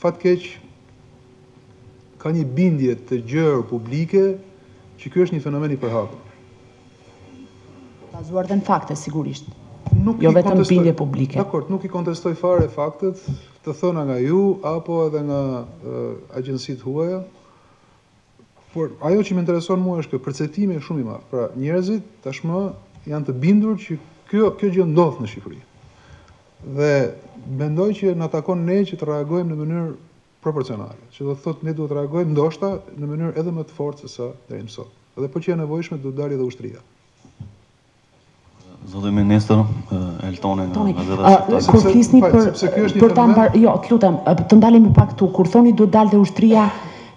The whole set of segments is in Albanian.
fatkeq ka një bindje të gjerë publike që ky është një fenomen i përhapur. Bazuar dhe në fakte, sigurisht. Jo vetëm bindje publike. Dakor, nuk i kontestoj fare faktet të thëna nga ju apo edhe nga agjencitë huaja, por ajo që më intereson mua është që perceptimi është shumë i madh. Pra, njerëzit tashmë janë të bindur që kjo gjë ndodh në Shqipëri. Dhe mendoj që na takon ne që të reagojmë në mënyrë proporcionale. Që do të thotë ne duhet të reagojmë ndoshta në mënyrë edhe më të fortë se sa deri më sot. Dhe po që e nevojshme do të dalë edhe ushtria. Zotë Ministër, Eltoni nga Gazeta Kur flisni për ta mbar, jo, të lutem, të ndalemi pak këtu. Kur thoni duhet dalë dhe ushtria,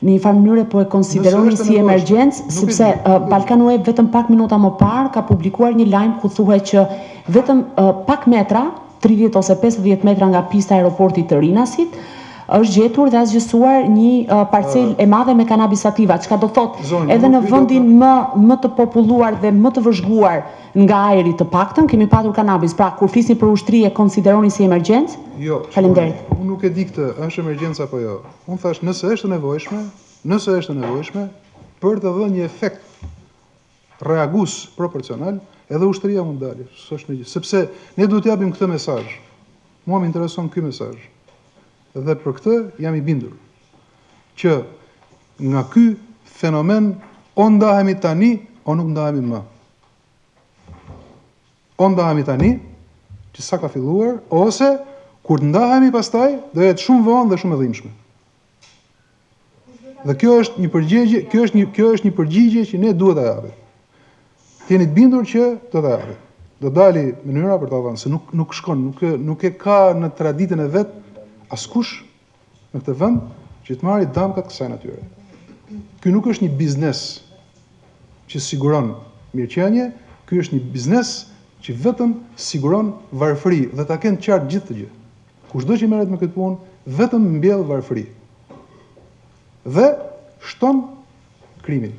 në një farë mënyrë po e konsideroni si emergjencë, sepse Ballkan Web vetëm pak minuta më parë ka publikuar një lajm ku thuhet që vetëm pak metra, 30 ose 50 metra nga pista e aeroportit të Rinasit, është gjetur dhe asgjësuar një parcel e madhe me kanabis sativa, çka do thotë edhe në vendin më të populluar dhe më të vëzhguar nga ajri të paktën kemi patur kanabis. Pra, kur flisni për ushtri e konsideroni si emergjencë? Jo. Faleminderit. Unë nuk e di këtë, është emergjencë apo jo. Unë thash nëse është e nevojshme për të dhënë një efekt reagus proporcional, edhe ushtria mund dalë. Sepse ne duhet japim këtë mesazh. Mua më intereson ky mesazh. Dhe për këtë jam i bindur që nga ky fenomen o ndahemi tani o nuk ndahemi më. O ndahemi tani, që sa ka filluar, ose kur ndahemi pastaj do jetë shumë vonë dhe shumë e dhimbshme. Dhe kjo është një përgjigje, kjo është një përgjigje që ne duhet ta japim. Jeni të bindur që do ta japim. Do dali mënyra për ta dhënë, se nuk shkon, nuk e ka në traditën e vet askush në këtë vend që të marrë damkat kësaj natyre. Ky nuk është një biznes që siguron mirëqenie, ky është një biznes që vetëm siguron varfëri dhe ta kenë qartë gjithë të gjë. Kushdo që merret me këtë punë vetëm mbjell varfëri. Dhe shton krimin.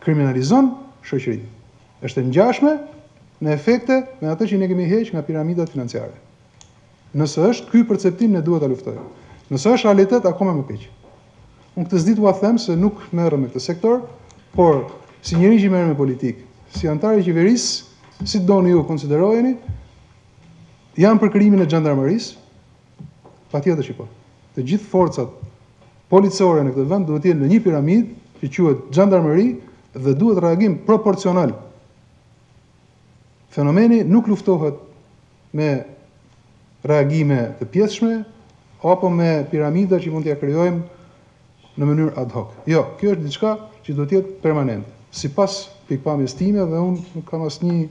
Kriminalizon shoqërinë. Është e ngjashme në efekte me atë që ne kemi heqë nga piramidat financiare. Nëse është ky perceptim ne duhet ta luftojmë. Nëse është realitet akoma më keq. Unë këtë s'di t'ua them se nuk merrem me këtë sektor, por si njëri që merr me politikë, si antar i qeverisë, si doni ju konsiderojeni, jam për krijimin e xhandarmerisë, patjetër që po. Të gjithë forcat policore në këtë vend duhet të jenë në një piramidë që quhet xhandarmeri dhe duhet reagim proporcional. Fenomeni nuk luftohet me reagime të pjesshme apo me piramida që mund t'ja krijojmë në mënyrë ad hoc. Jo, kjo është diçka që duhet të jetë permanente. Sipas pikpamjes time dhe unë nuk kam asnjë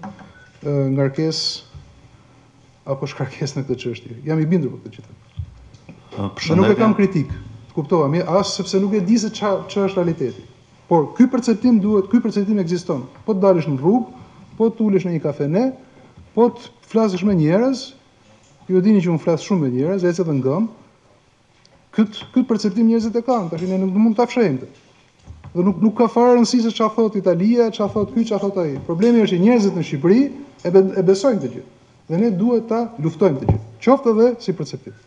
ngarkesë apo shkarkesë në këtë çështje. Jam i bindur për këtë çështje. Nuk e kam kritik, kuptova, as sepse nuk e di se ç'është realiteti. Por ky perceptim ekziston. Po të dalësh në rrugë, po të ulesh në një kafene, po të flasësh me njerëz. Ju dini që unë flas shumë me njerëz, ecë edhe ngëm. Këtë perceptim njerëzit e kanë, tash ne nuk mund ta fshehim. Dhe nuk ka fare rëndësi se çfarë thot Italia, çfarë thot ky, çfarë thot ai. Problemi është që njerëzit në Shqipëri e besojnë këtë gjë. Dhe ne duhet ta luftojmë këtë gjë. Qoftë edhe si perceptim.